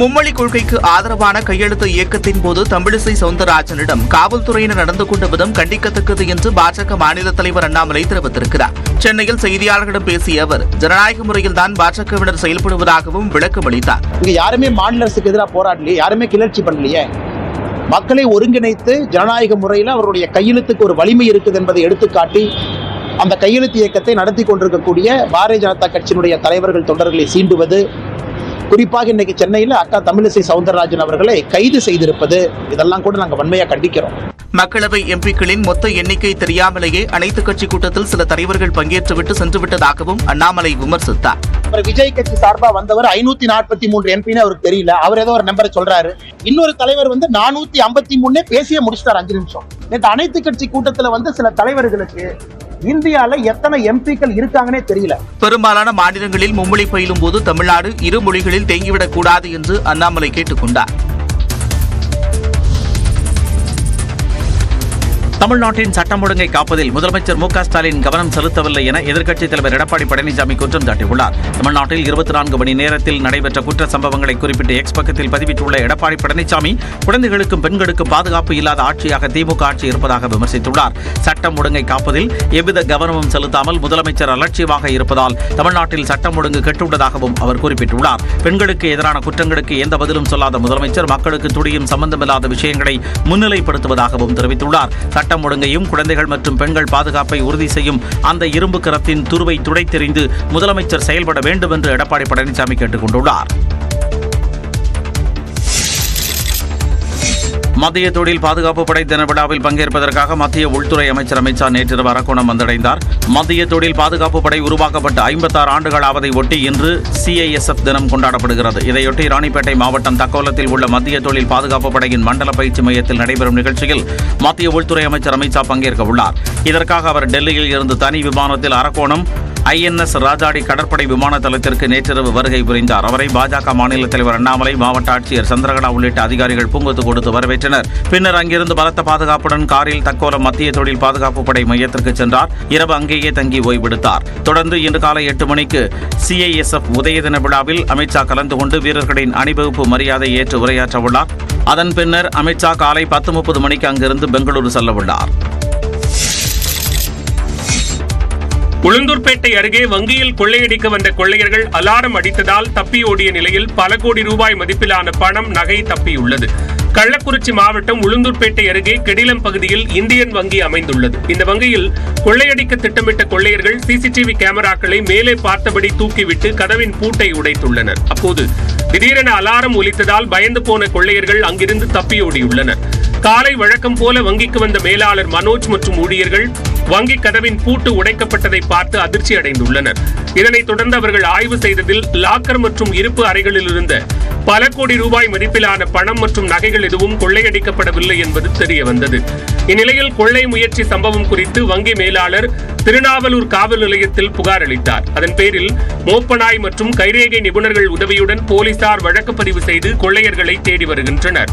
மும்மொழி கொள்கைக்கு ஆதரவான கையெழுத்து இயக்கத்தின் போது தமிழிசை சவுந்தரராஜனிடம் காவல்துறையினர் நடந்து கொண்ட விதம் கண்டிக்கத்தக்கது என்று பாஜக மாநில தலைவர் அண்ணாமலை தெரிவித்திருக்கிறார். சென்னையில் செய்தியாளர்களிடம் பேசிய அவர், ஜனநாயக முறையில்தான் பாஜகவினர் செயல்படுவதாகவும் விளக்கம் அளித்தார். இங்க யாருமே மாநில அரசுக்கு எதிராக போராடலையே, யாருமே கிளர்ச்சி பண்ணலையே. மக்களை ஒருங்கிணைத்து ஜனநாயக முறையில் அவருடைய கையெழுத்துக்கு ஒரு வலிமை இருக்குது என்பதை எடுத்துக்காட்டி அந்த கையெழுத்து இயக்கத்தை நடத்தி கொண்டிருக்கக்கூடிய பாரதிய ஜனதா கட்சியினுடைய தலைவர்கள் தொண்டர்களை சீண்டுவது, குறிப்பாக இன்னைக்கு சென்னையில் அக்கா தமிழிசை சவுந்தரராஜன் அவர்களை கைது செய்திருப்பது, இதெல்லாம் கூட நாங்கள் வன்மையாக கண்டிக்கிறோம். மக்களவை எம்பிக்களின் மொத்த எண்ணிக்கை தெரியாமலேயே அனைத்து கட்சி கூட்டத்தில் சில தலைவர்கள் பங்கேற்றுவிட்டு சென்றுவிட்டதாகவும் அண்ணாமலை விமர்சித்தார். விஜய் கட்சி சார்பா வந்தவர் 543 எம்பின்னு அவருக்கு தெரியல, அவர் ஏதோ ஒரு நம்பரை சொல்றாரு. இன்னொரு தலைவர் 453 பேசிய முடிச்சிட்டார் 5 நிமிஷம். நேற்று அனைத்து கட்சி கூட்டத்தில் சில தலைவர்களுக்கு இந்தியால எத்தனை எம்பிக்கள் இருக்காங்கன்னே தெரியல. பெரும்பாலான மாநிலங்களில் மும்மொழி பயிலும் போது தமிழ்நாடு இரு மொழிகளில் தேங்கிவிடக் கூடாது என்று அண்ணாமலை கேட்டுக் கொண்டார். தமிழ்நாட்டின் சட்டம் ஒழுங்கை காப்பதில் முதலமைச்சர் மு.க.ஸ்டாலின் கவனம் செலுத்தவில்லை என எதிர்க்கட்சித் தலைவர் எடப்பாடி பழனிசாமி குற்றம் சாட்டியுள்ளார். தமிழ்நாட்டில் 24 மணி நேரத்தில் நடைபெற்ற குற்ற சம்பவங்களை குறிப்பிட்டு எக்ஸ் பக்கத்தில் பதிவிட்டுள்ள எடப்பாடி பழனிசாமி, குழந்தைகளுக்கும் பெண்களுக்கும் பாதுகாப்பு இல்லாத ஆட்சியாக திமுக ஆட்சி இருப்பதாக விமர்சித்துள்ளார். சட்டம் ஒழுங்கை காப்பதில் எவ்வித கவனமும் செலுத்தாமல் முதலமைச்சர் அலட்சியமாக இருப்பதால் தமிழ்நாட்டில் சட்டம் ஒழுங்கு கெட்டுள்ளதாகவும் அவர் குறிப்பிட்டுள்ளார். பெண்களுக்கு எதிரான குற்றங்களுக்கு எந்த பதிலும் சொல்லாத முதலமைச்சர் மக்களுக்கு துடியும் சம்பந்தமில்லாத விஷயங்களை முன்னிலைப்படுத்துவதாகவும் தெரிவித்துள்ளார். சட்டம் ஒழுங்கையும் குழந்தைகள் மற்றும் பெண்கள் பாதுகாப்பை உறுதி செய்யும் அந்த இரும்பு கரத்தின் துருவை துடைத்தெறிந்து முதலமைச்சர் செயல்பட வேண்டும் என்று எடப்பாடி பழனிசாமி கேட்டுக் கொண்டுள்ளார். மத்திய தொழில் பாதுகாப்பு படை தின விழாவில் பங்கேற்பதற்காக மத்திய உள்துறை அமைச்சர் அமித் ஷா நேற்றிரவு அரக்கோணம் வந்தடைந்தார். மத்திய தொழில் பாதுகாப்பு படை உருவாக்கப்பட்டு 56 ஆண்டுகள் ஆவதை ஒட்டி இன்று CISF தினம் கொண்டாடப்படுகிறது. இதையொட்டி ராணிப்பேட்டை மாவட்டம் தக்கோலத்தில் உள்ள மத்திய தொழில் பாதுகாப்பு படையின் மண்டல பயிற்சி மையத்தில் நடைபெறும் நிகழ்ச்சியில் மத்திய உள்துறை அமைச்சர் அமித் ஷா பங்கேற்க உள்ளார். இதற்காக அவர் டெல்லியில் இருந்து தனி விமானத்தில் அரக்கோணம் INS ராஜாடி கடற்படை விமான தளத்திற்கு நேற்றிரவு வருகை புரிந்தார். அவரை பாஜக மாநில தலைவர் அண்ணாமலை, மாவட்ட ஆட்சியர் சந்திரகலா உள்ளிட்ட அதிகாரிகள் பூங்கொத்து கொடுத்து வரவேற்றனர். பின்னர் அங்கிருந்து பலத்த பாதுகாப்புடன் காரில் தக்கோலம் மத்திய தொழில் பாதுகாப்பு படை மையத்திற்கு சென்றார். இரவு அங்கேயே தங்கி ஓய்வெடுத்தார். தொடர்ந்து இன்று காலை 8 மணிக்கு CISF உதய தின விழாவில் அமித் ஷா கலந்து கொண்டு வீரர்களின் அணிவகுப்பு மரியாதை ஏற்று உரையாற்ற உள்ளார். அதன் பின்னர் அமித் ஷா காலை 10:30 மணிக்கு அங்கிருந்து பெங்களூரு செல்ல உள்ளார். உளுந்தூர்பேட்டை அருகே வங்கியில் கொள்ளையடிக்க வந்த கொள்ளையர்கள் அலாரம் அடித்ததால் தப்பியோடிய நிலையில் பல கோடி ரூபாய் மதிப்பிலான பணம், நகை தப்பியுள்ளது. கள்ளக்குறிச்சி மாவட்டம் உளுந்தூர்பேட்டை அருகே கெடிலம் பகுதியில் இந்தியன் வங்கி அமைந்துள்ளது. இந்த வங்கியில் கொள்ளையடிக்க திட்டமிட்ட கொள்ளையர்கள் CCTV கேமராக்களை மேலே பார்த்தபடி தூக்கிவிட்டு கதவின் பூட்டை உடைத்துள்ளனர். அப்போது திடீரென அலாரம் ஒலித்ததால் பயந்து போன கொள்ளையர்கள் அங்கிருந்து தப்பியோடியுள்ளனர். காலை வழக்கம் போல வங்கிக்கு வந்த மேலாளர் மனோஜ் மற்றும் ஊழியர்கள் வங்கி கதவின் பூட்டு உடைக்கப்பட்டதை பார்த்து அதிர்ச்சி அடைந்துள்ளனர். இதனைத் தொடர்ந்து அவர்கள் ஆய்வு செய்ததில் லாக்கர் மற்றும் இருப்பு அறைகளில் இருந்த பல கோடி ரூபாய் மதிப்பிலான பணம் மற்றும் நகைகள் எதுவும் கொள்ளையடிக்கப்படவில்லை என்பது தெரிய வந்தது. இந்நிலையில் கொள்ளை முயற்சி சம்பவம் குறித்து வங்கி மேலாளர் திருநாவலூர் காவல் நிலையத்தில் புகார் அளித்தார். அதன் பேரில் மோப்பனாய் மற்றும் கைரேகை நிபுணர்கள் உதவியுடன் போலீசார் வழக்கு பதிவு செய்து கொள்ளையர்களை தேடி வருகின்றனர்.